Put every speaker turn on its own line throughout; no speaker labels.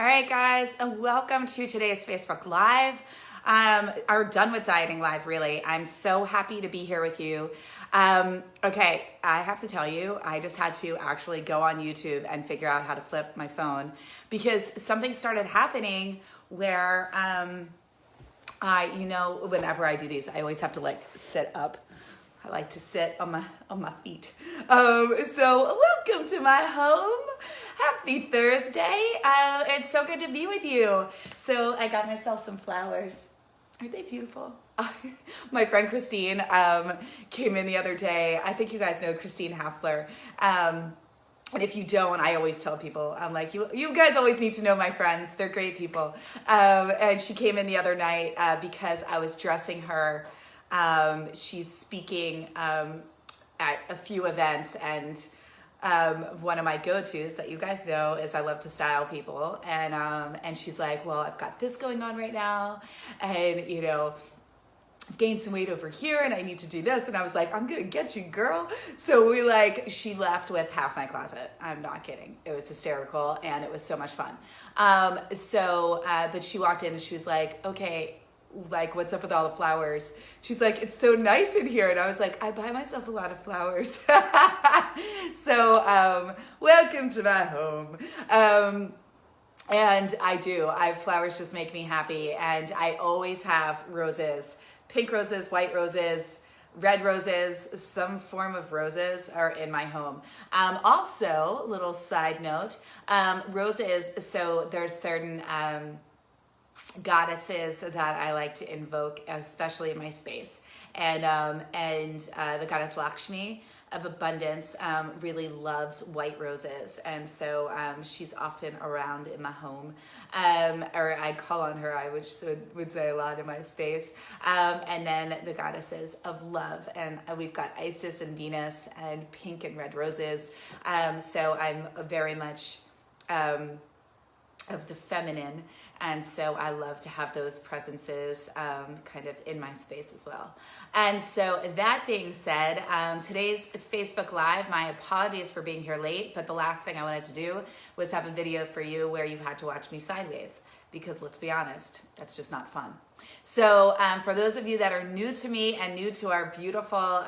All right, guys, and welcome to today's Facebook Live, our Done With Dieting Live, really. I'm so happy to be here with you. Okay, I have to tell you, I just had to actually go on YouTube and figure out how to flip my phone because something started happening where whenever I do these, I always have to like sit up. I like to sit on my feet. So welcome to my home. Happy Thursday. It's so good to be with you. So I got myself some flowers. Aren't they beautiful? My friend Christine came in the other day. I think you guys know Christine Hassler. And if you don't, I always tell people, I'm like, you guys always need to know my friends. They're great people. And she came in the other night because I was dressing her. She's speaking at a few events, and one of my go-tos that you guys know is I love to style people, and she's like, well, I've got this going on right now, and I've gained some weight over here and I need to do this. And I was like, I'm gonna get you, girl. So she left with half my closet. I'm not kidding. It was hysterical and it was so much fun. But she walked in and she was like, okay, like, what's up with all the flowers? She's like, it's so nice in here. And I was like, I buy myself a lot of flowers. So welcome to my home. And flowers just make me happy. And I always have roses, pink roses, white roses, red roses, some form of roses are in my home. Also, little side note, roses, so there's certain goddesses that I like to invoke, especially in my space. And the goddess Lakshmi of abundance really loves white roses. And so she's often around in my home. Or I call on her, I would say a lot in my space. And then the goddesses of love. And we've got Isis and Venus and pink and red roses. So I'm very much of the feminine. And so I love to have those presences kind of in my space as well. And so that being said, today's Facebook Live, my apologies for being here late, but the last thing I wanted to do was have a video for you where you had to watch me sideways, because let's be honest, that's just not fun. So for those of you that are new to me and new to our beautiful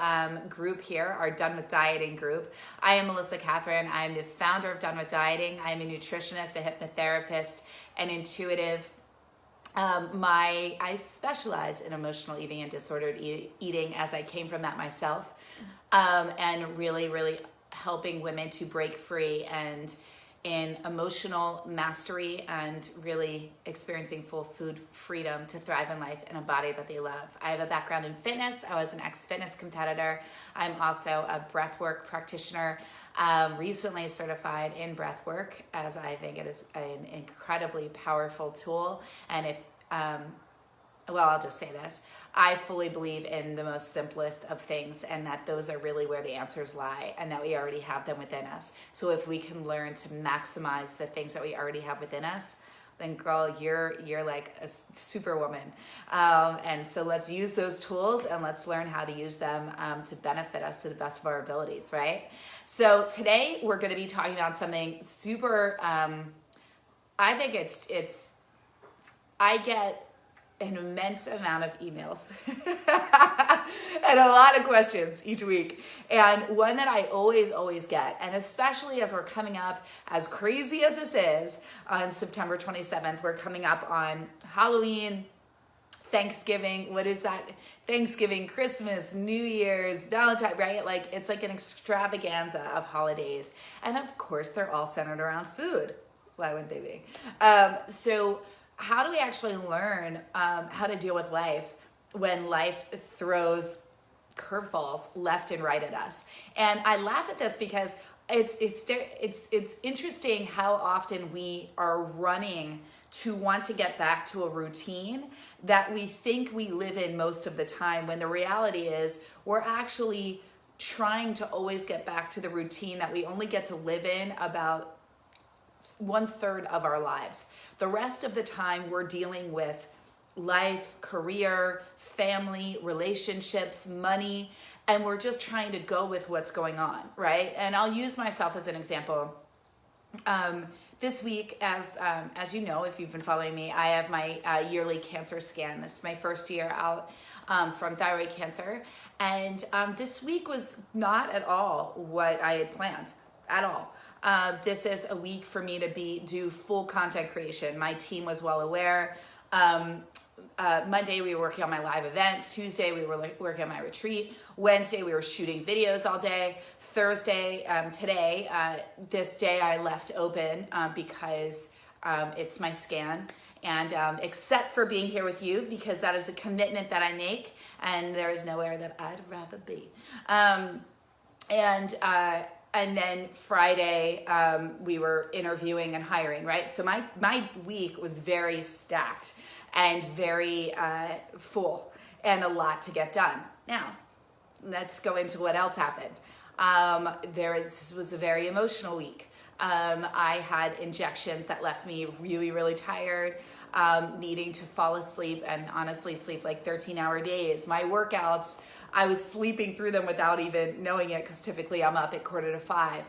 group here, our Done With Dieting group, I am Melissa Catherine. I am the founder of Done With Dieting. I am a nutritionist, a hypnotherapist, and intuitive. I specialize in emotional eating and disordered eating, as I came from that myself, and really, really helping women to break free and in emotional mastery and really experiencing full food freedom to thrive in life in a body that they love. I have a background in fitness. I was an ex-fitness competitor. I'm also a breathwork practitioner, recently certified in breathwork, as I think it is an incredibly powerful tool. And I'll just say this. I fully believe in the most simplest of things, and that those are really where the answers lie, and that we already have them within us. So if we can learn to maximize the things that we already have within us, then girl, you're like a superwoman. And so let's use those tools and let's learn how to use them to benefit us to the best of our abilities, right? So today we're going to be talking about something super, I think I get an immense amount of emails and a lot of questions each week. And one that I always get, and especially as we're coming up, as crazy as this is, on September 27th, we're coming up on Halloween, Thanksgiving, what is that? Thanksgiving, Christmas, New Year's, Valentine, right? Like, it's like an extravaganza of holidays. And of course, they're all centered around food. Why wouldn't they be? So how do we actually learn how to deal with life when life throws curveballs left and right at us? And I laugh at this because it's interesting how often we are running to want to get back to a routine that we think we live in most of the time, when the reality is we're actually trying to always get back to the routine that we only get to live in about 1/3 of our lives. The rest of the time we're dealing with life, career, family, relationships, money, and we're just trying to go with what's going on, right? And I'll use myself as an example. this week, as you know, if you've been following me, I have my yearly cancer scan. This is my first year out from thyroid cancer. And this week was not at all what I had planned, at all. This is a week for me to do full content creation. My team was well aware. Monday, we were working on my live event. Tuesday, we were working on my retreat. Wednesday, we were shooting videos all day. Thursday, today, this day I left open because it's my scan. And except for being here with you, because that is a commitment that I make, and there is nowhere that I'd rather be. And then Friday, we were interviewing and hiring, right? So my week was very stacked and very full and a lot to get done. Now, let's go into what else happened. This was a very emotional week. I had injections that left me really, really tired, needing to fall asleep and honestly sleep like 13-hour days. My workouts, I was sleeping through them without even knowing it, because typically I'm up at 4:45.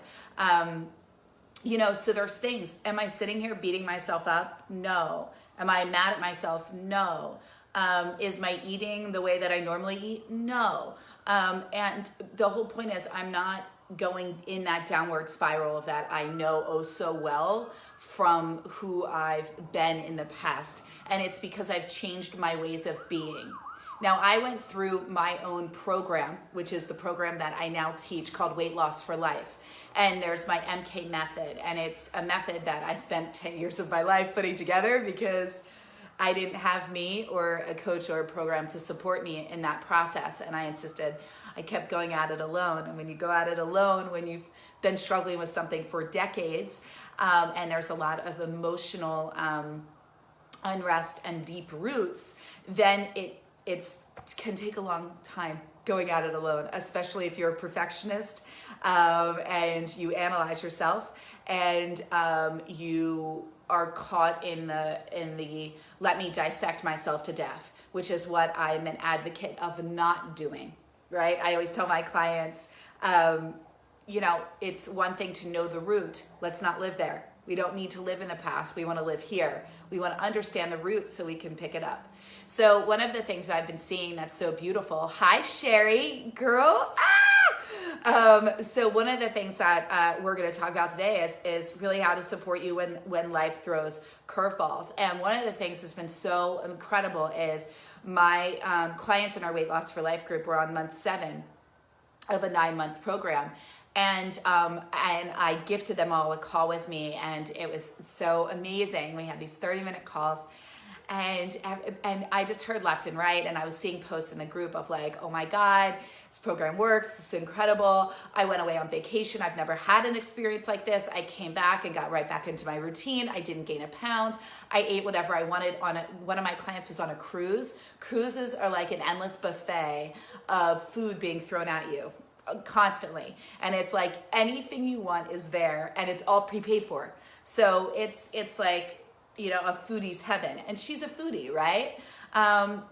So there's things. Am I sitting here beating myself up? No. Am I mad at myself? No. Is my eating the way that I normally eat? No. And the whole point is I'm not going in that downward spiral that I know oh so well from who I've been in the past. And it's because I've changed my ways of being. Now, I went through my own program, which is the program that I now teach, called Weight Loss for Life. And there's my MK method. And it's a method that I spent 10 years of my life putting together, because I didn't have me or a coach or a program to support me in that process. And I insisted. I kept going at it alone. And when you go at it alone, when you've been struggling with something for decades, and there's a lot of emotional unrest and deep roots, then it can take a long time going at it alone, especially if you're a perfectionist and you analyze yourself and you are caught in the let me dissect myself to death, which is what I'm an advocate of not doing, right? I always tell my clients, it's one thing to know the root. Let's not live there. We don't need to live in the past. We want to live here. We want to understand the root so we can pick it up. So one of the things that I've been seeing that's so beautiful. Hi, Sherry, girl. So one of the things that we're going to talk about today is really how to support you when life throws curveballs. And one of the things that's been so incredible is my clients in our Weight Loss for Life group were on month 7 of a 9-month program. And I gifted them all a call with me, and it was so amazing. We had these 30-minute calls, and I just heard left and right, and I was seeing posts in the group of like, oh my God, this program works, it's incredible. I went away on vacation. I've never had an experience like this. I came back and got right back into my routine. I didn't gain a pound. I ate whatever I wanted. One of my clients was on a cruise. Cruises are like an endless buffet of food being thrown at you constantly, and it's like anything you want is there, and it's all prepaid for. So it's like, a foodie's heaven, and she's a foodie, right? I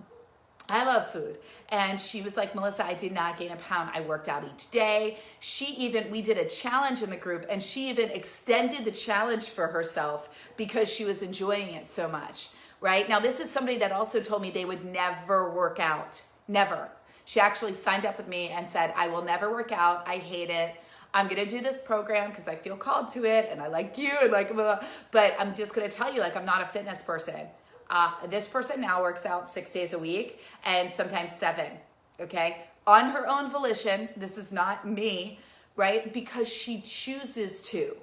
love food. And she was like, Melissa, I did not gain a pound. I worked out each day. We did a challenge in the group, and she even extended the challenge for herself because she was enjoying it so much, right? Now, this is somebody that also told me they would never work out, never. She actually signed up with me and said, I will never work out. I hate it. I'm going to do this program because I feel called to it, and I like you, and like, blah, blah. But I'm just going to tell you, like, I'm not a fitness person. This person now works out 6 days a week and sometimes 7, okay? On her own volition. This is not me, right? Because she chooses to,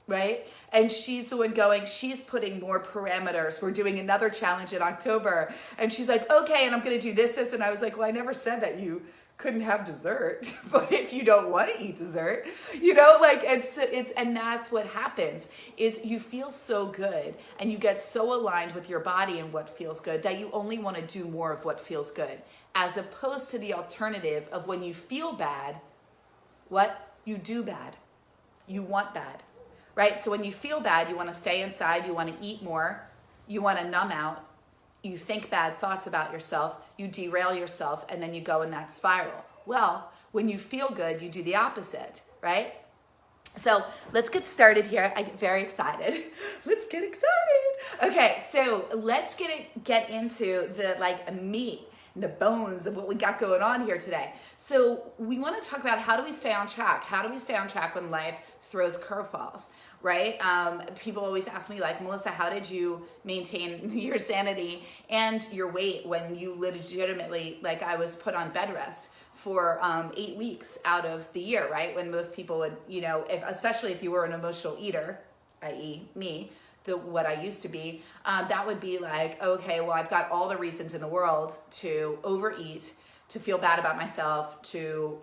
right? And she's the one going, she's putting more parameters. We're doing another challenge in October. And she's like, okay, and I'm going to do this. And I was like, well, I never said that you couldn't have dessert, but if you don't want to eat dessert, and that's what happens is you feel so good and you get so aligned with your body and what feels good that you only want to do more of what feels good, as opposed to the alternative of when you feel bad, what you do bad, you want bad. Right? So when you feel bad, you want to stay inside, you want to eat more, you want to numb out, you think bad thoughts about yourself, you derail yourself, and then you go in that spiral. Well, when you feel good, you do the opposite, right? So let's get started here. I get very excited. Let's get excited. Okay, so let's get into the meat, the bones of what we got going on here today. So we want to talk about, how do we stay on track? How do we stay on track when life throws curveballs, right? People always ask me, like, Melissa, how did you maintain your sanity and your weight when you legitimately, like, I was put on bed rest for 8 weeks out of the year, right? When most people would, especially if you were an emotional eater, i.e. me, what I used to be, that would be like, okay, well, I've got all the reasons in the world to overeat, to feel bad about myself, to,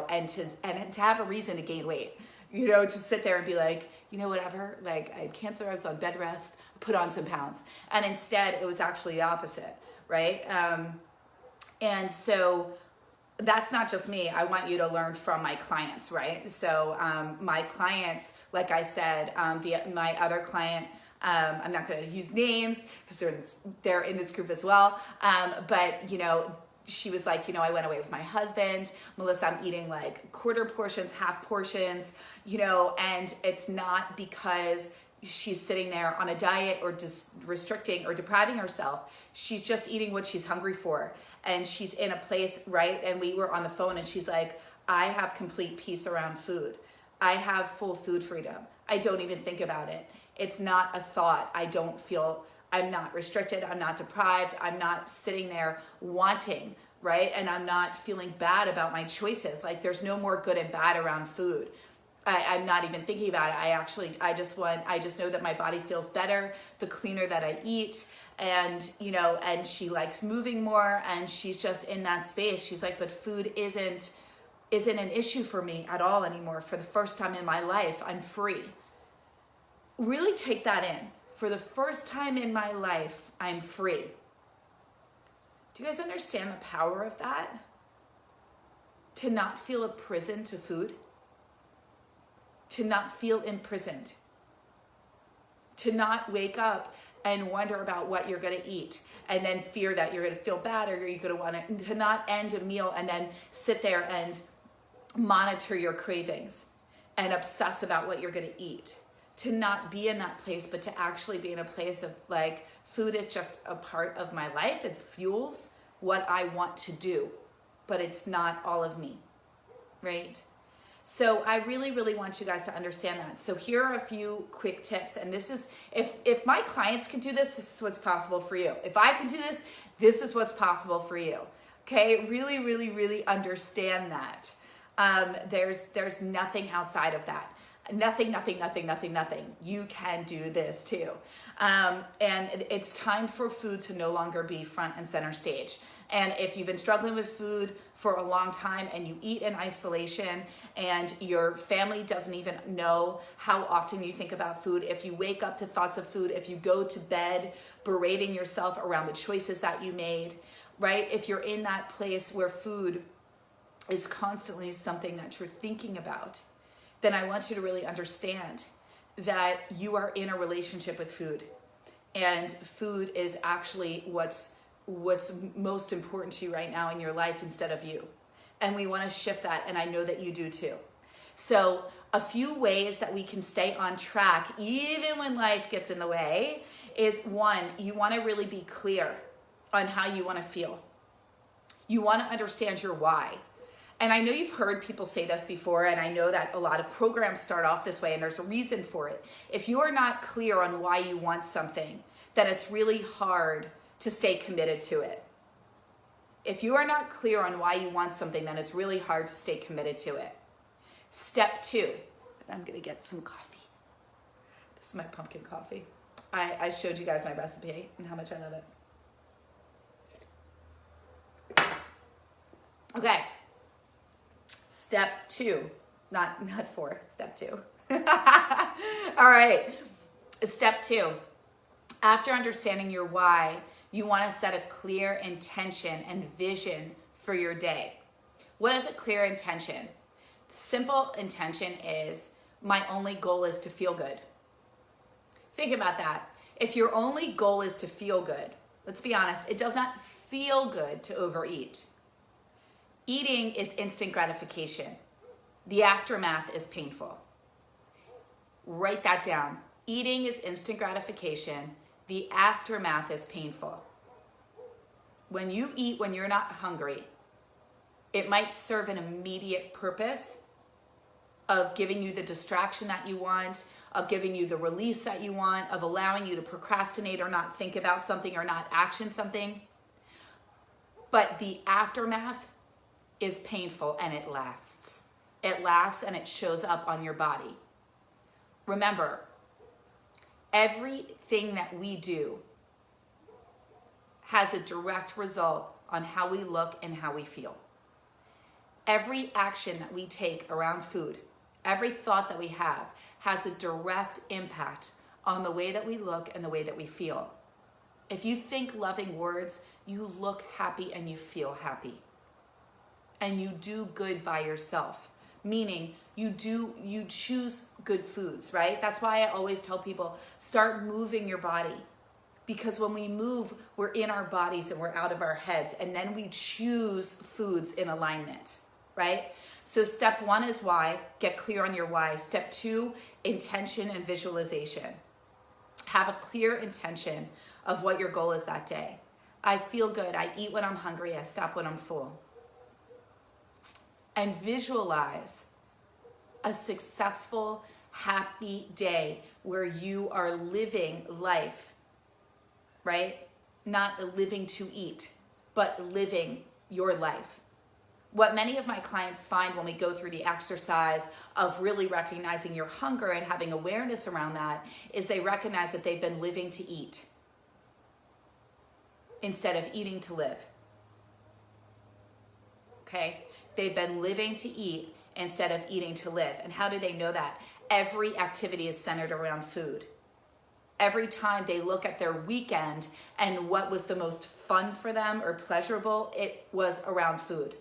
and to have a reason to gain weight, to sit there and be like, whatever, like, I had cancer, I was on bed rest, put on some pounds. And instead it was actually the opposite, right? And so that's not just me. I want you to learn from my clients, right? So my clients, like I said, my other client, I'm not going to use names because they're in this group as well. But she was like, I went away with my husband. Melissa, I'm eating like quarter portions, half portions, and it's not because she's sitting there on a diet or just restricting or depriving herself. She's just eating what she's hungry for. And she's in a place, right? And we were on the phone and she's like, I have complete peace around food. I have full food freedom. I don't even think about it. It's not a thought. I'm not restricted. I'm not deprived. I'm not sitting there wanting, right? And I'm not feeling bad about my choices. Like, there's no more good and bad around food. I'm not even thinking about it. I just know that my body feels better the cleaner that I eat. And, and she likes moving more, and she's just in that space. She's like, but food isn't an issue for me at all anymore. For the first time in my life, I'm free. Really take that in. For the first time in my life, I'm free. Do you guys understand the power of that? To not feel a prison to food. To not feel imprisoned. To not wake up and wonder about what you're going to eat and then fear that you're going to feel bad, or you're going to want to not end a meal and then sit there and monitor your cravings and obsess about what you're going to eat. To not be in that place, but to actually be in a place of, like, food is just a part of my life. It fuels what I want to do, but it's not all of me, right? So I really, really want you guys to understand that. So here are a few quick tips. And this is, if my clients can do this, this is what's possible for you. If I can do this, this is what's possible for you. Okay, really, really, really understand that. There's nothing outside of that. Nothing. You can do this too. And it's time for food to no longer be front and center stage. And if you've been struggling with food for a long time and you eat in isolation and your family doesn't even know how often you think about food, if you wake up to thoughts of food, if you go to bed berating yourself around the choices that you made, right? If you're in that place where food is constantly something that you're thinking about, then I want you to really understand that you are in a relationship with food, and food is actually what's most important to you right now in your life instead of you. And we want to shift that, and I know that you do too. So a few ways that we can stay on track even when life gets in the way is, one, you want to really be clear on how you want to feel. You want to understand your why. And I know you've heard people say this before, and I know that a lot of programs start off this way, and there's a reason for it. If you are not clear on why you want something, then it's really hard to stay committed to it. If you are not clear on why you want something, then it's really hard to stay committed to it. Step 2, and I'm gonna get some coffee. This is my pumpkin coffee. I showed you guys my recipe and how much I love it. Okay, step 2, not 4, step 2. All right, step 2, after understanding your why, you want to set a clear intention and vision for your day. What is a clear intention? Simple intention is, my only goal is to feel good. Think about that. If your only goal is to feel good, let's be honest, it does not feel good to overeat. Eating is instant gratification. The aftermath is painful. Write that down. Eating is instant gratification. The aftermath is painful. When you eat when you're not hungry, it might serve an immediate purpose of giving you the distraction that you want, of giving you the release that you want, of allowing you to procrastinate or not think about something or not action something. But the aftermath is painful and it lasts. It lasts and it shows up on your body. Remember, everything that we do has a direct result on how we look and how we feel. Every action that we take around food, every thought that we have has a direct impact on the way that we look and the way that we feel. If you think loving words, you look happy and you feel happy. And you do good by yourself, meaning you choose good foods, right? That's why I always tell people, start moving your body. Because when we move, we're in our bodies and we're out of our heads. And then we choose foods in alignment, right? So step 1 is why. Get clear on your why. Step 2, intention and visualization. Have a clear intention of what your goal is that day. I feel good. I eat when I'm hungry. I stop when I'm full. And visualize a successful, happy day where you are living life, right? Not living to eat, but living your life. What many of my clients find when we go through the exercise of really recognizing your hunger and having awareness around that is they recognize that they've been living to eat instead of eating to live. Okay? They've been living to eat instead of eating to live. And how do they know that? Every activity is centered around food. Every time they look at their weekend and what was the most fun for them or pleasurable, it was around food.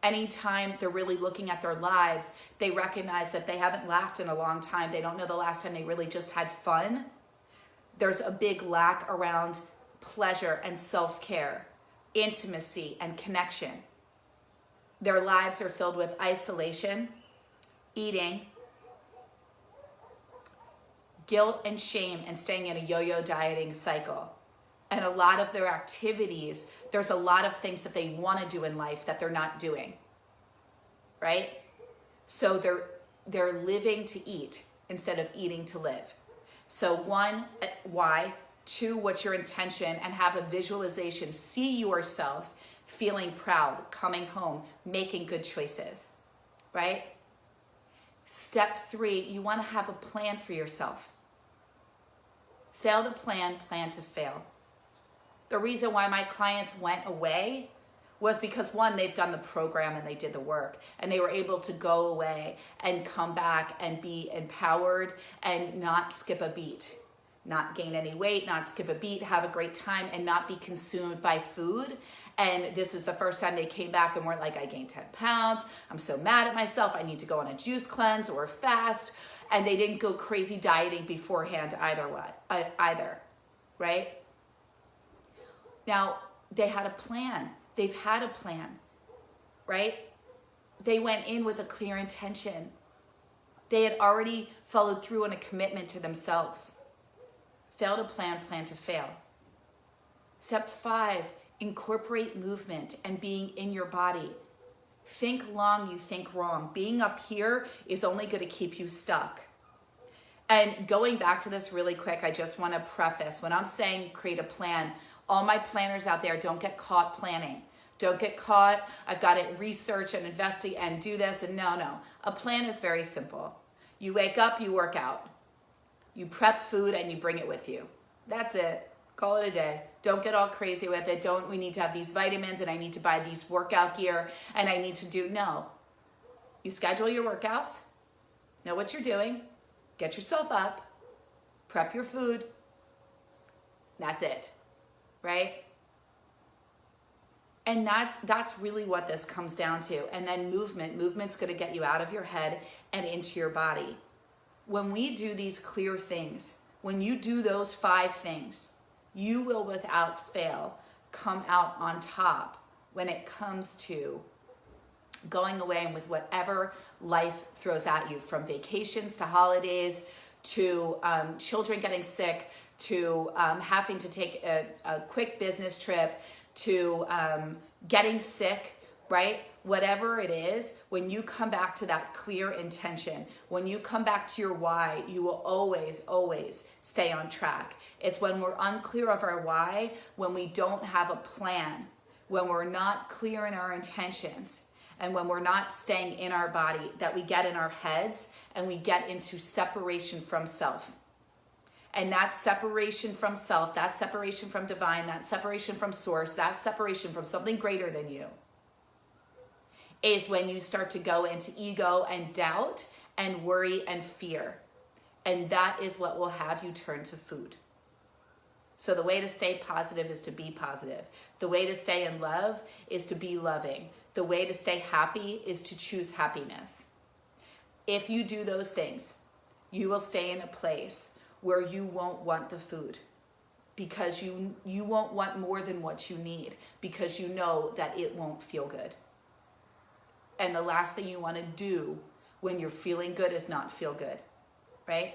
Anytime they're really looking at their lives, they recognize that they haven't laughed in a long time. They don't know the last time they really just had fun. There's a big lack around pleasure and self-care, intimacy and connection. Their lives are filled with isolation, eating, guilt and shame, and staying in a yo-yo dieting cycle. And a lot of their activities, there's a lot of things that they want to do in life that they're not doing, right? So they're living to eat instead of eating to live. So 1, why? 2, what's your intention? And have a visualization. See yourself feeling proud, coming home, making good choices, right? Step 3, you want to have a plan for yourself. Fail to plan, plan to fail. The reason why my clients went away was because 1, they've done the program and they did the work and they were able to go away and come back and be empowered and not skip a beat, not gain any weight, not skip a beat, have a great time and not be consumed by food. And this is the first time they came back and weren't like, I gained 10 pounds. I'm so mad at myself. I need to go on a juice cleanse or fast. And they didn't go crazy dieting beforehand either, right? Now, they had a plan. They've had a plan, right? They went in with a clear intention. They had already followed through on a commitment to themselves. Fail to plan, plan to fail. Step 5, incorporate movement and being in your body. Think long, you think wrong. Being up here is only going to keep you stuck. And going back to this really quick, I just want to preface, when I'm saying create a plan, all my planners out there, don't get caught planning. Don't get caught, I've got to research and investigate and do this. And no. A plan is very simple. You wake up, you work out. You prep food and you bring it with you. That's it. Call it a day. Don't get all crazy with it. We need to have these vitamins and I need to buy these workout gear and I need to do, no. You schedule your workouts, know what you're doing, get yourself up, prep your food. That's it, right? And that's really what this comes down to. And then movement's going to get you out of your head and into your body. When we do these clear things, when you do those 5 things, you will without fail come out on top when it comes to going away and with whatever life throws at you, from vacations to holidays to children getting sick to having to take a quick business trip to getting sick, right? Whatever it is, when you come back to that clear intention, when you come back to your why, you will always, always stay on track. It's when we're unclear of our why, when we don't have a plan, when we're not clear in our intentions, and when we're not staying in our body, that we get in our heads and we get into separation from self. And that separation from self, that separation from divine, that separation from source, that separation from something greater than you, is when you start to go into ego and doubt and worry and fear. And that is what will have you turn to food. So the way to stay positive is to be positive. The way to stay in love is to be loving. The way to stay happy is to choose happiness. If you do those things, you will stay in a place where you won't want the food, because you won't want more than what you need, because you know that it won't feel good. And the last thing you want to do when you're feeling good is not feel good, right?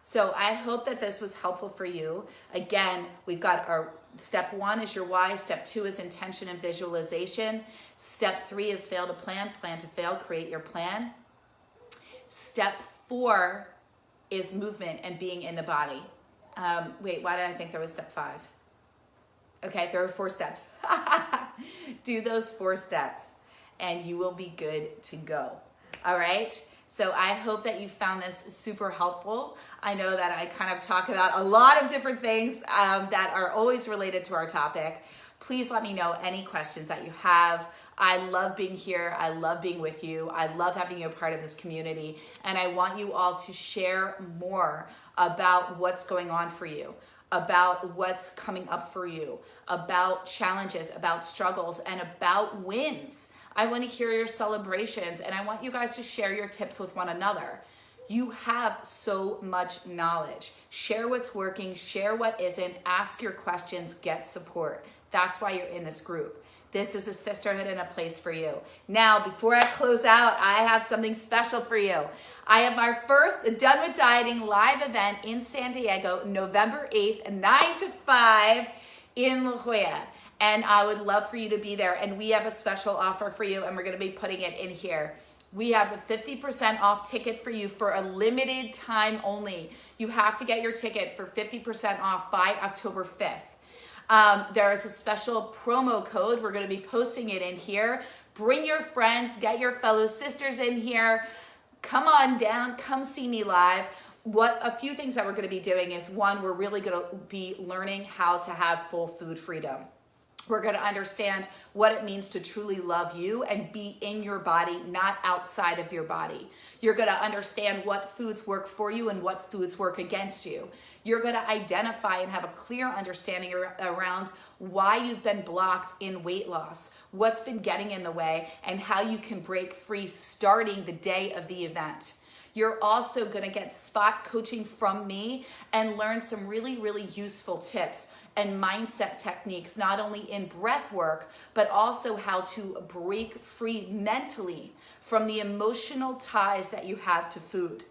So I hope that this was helpful for you. Again, we've got our step 1 is your why. Step 2 is intention and visualization. Step 3 is fail to plan to fail, create your plan. Step 4 is movement and being in the body. Wait, why did I think there was step 5? Okay, there are 4 steps. Do those 4 steps and you will be good to go. All right? So I hope that you found this super helpful. I know that I kind of talk about a lot of different things that are always related to our topic. Please let me know any questions that you have. I love being here. I love being with you. I love having you a part of this community. And I want you all to share more about what's going on for you, about what's coming up for you, about challenges, about struggles, and about wins. I want to hear your celebrations, and I want you guys to share your tips with one another. You have so much knowledge. Share what's working, share what isn't, ask your questions, get support. That's why you're in this group. This is a sisterhood and a place for you. Now, before I close out, I have something special for you. I have our first Done With Dieting live event in San Diego, November 8th, 9 to 5 in La Jolla. And I would love for you to be there. And we have a special offer for you, and we're going to be putting it in here. We have a 50% off ticket for you for a limited time only. You have to get your ticket for 50% off by October 5th. There is a special promo code. We're going to be posting it in here. Bring your friends, get your fellow sisters in here. Come on down, come see me live. A few things that we're going to be doing is, 1, we're really going to be learning how to have full food freedom. We're going to understand what it means to truly love you and be in your body, not outside of your body. You're going to understand what foods work for you and what foods work against you. You're going to identify and have a clear understanding around why you've been blocked in weight loss, what's been getting in the way, and how you can break free starting the day of the event. You're also going to get spot coaching from me and learn some really, really useful tips and mindset techniques, not only in breath work, but also how to break free mentally from the emotional ties that you have to food.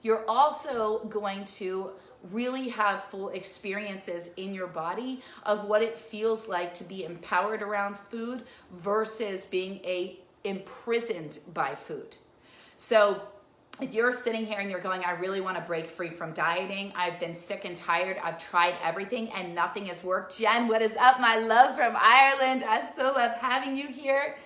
You're also going to really have full experiences in your body of what it feels like to be empowered around food versus being imprisoned by food. So if you're sitting here and you're going, I really want to break free from dieting, I've been sick and tired, I've tried everything and nothing has worked. Jen, what is up, my love from Ireland? I so love having you here.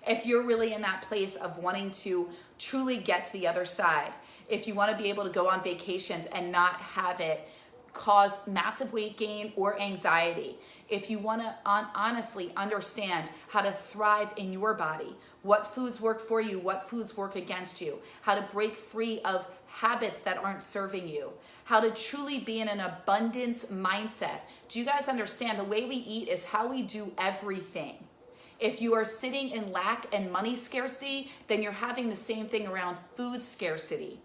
If you're really in that place of wanting to truly get to the other side, if you want to be able to go on vacations and not have it cause massive weight gain or anxiety, if you want to honestly understand how to thrive in your body, what foods work for you, what foods work against you, how to break free of habits that aren't serving you, how to truly be in an abundance mindset. Do you guys understand? The way we eat is how we do everything. If you are sitting in lack and money scarcity, then you're having the same thing around food scarcity,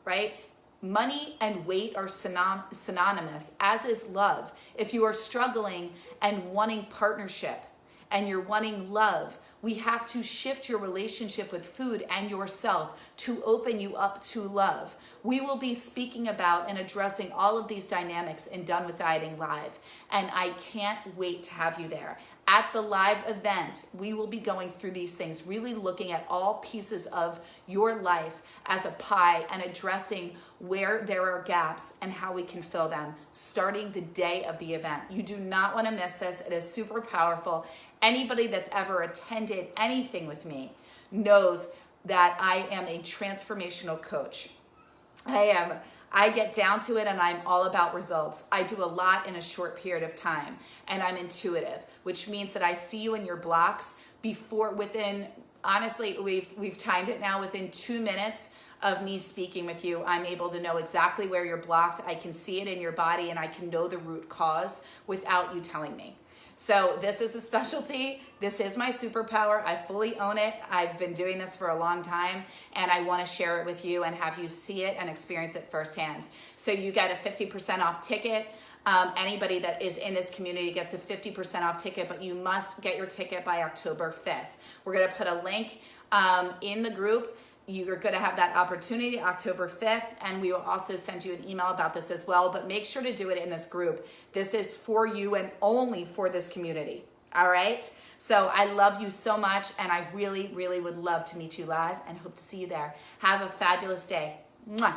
right? Money and weight are synonymous, as is love. If you are struggling and wanting partnership and you're wanting love, We have to shift your relationship with food and yourself to open you up to love. We will be speaking about and addressing all of these dynamics in Done with Dieting Live, and I can't wait to have you there. At the live event, we will be going through these things, really looking at all pieces of your life as a pie and addressing where there are gaps and how we can fill them, starting the day of the event. You do not want to miss this. It is super powerful. Anybody that's ever attended anything with me knows that I am a transformational coach. I get down to it and I'm all about results. I do a lot in a short period of time, and I'm intuitive, which means that I see you in your blocks honestly, we've timed it now, within 2 minutes of me speaking with you, I'm able to know exactly where you're blocked. I can see it in your body and I can know the root cause without you telling me. So this is a specialty. This is my superpower. I fully own it. I've been doing this for a long time, and I want to share it with you and have you see it and experience it firsthand. So you get a 50% off ticket. Anybody that is in this community gets a 50% off ticket, but you must get your ticket by October 5th. We're going to put a link in the group. You're going to have that opportunity October 5th, and we will also send you an email about this as well, but make sure to do it in this group. This is for you and only for this community, all right? So I love you so much, and I really, really would love to meet you live and hope to see you there. Have a fabulous day. Mwah.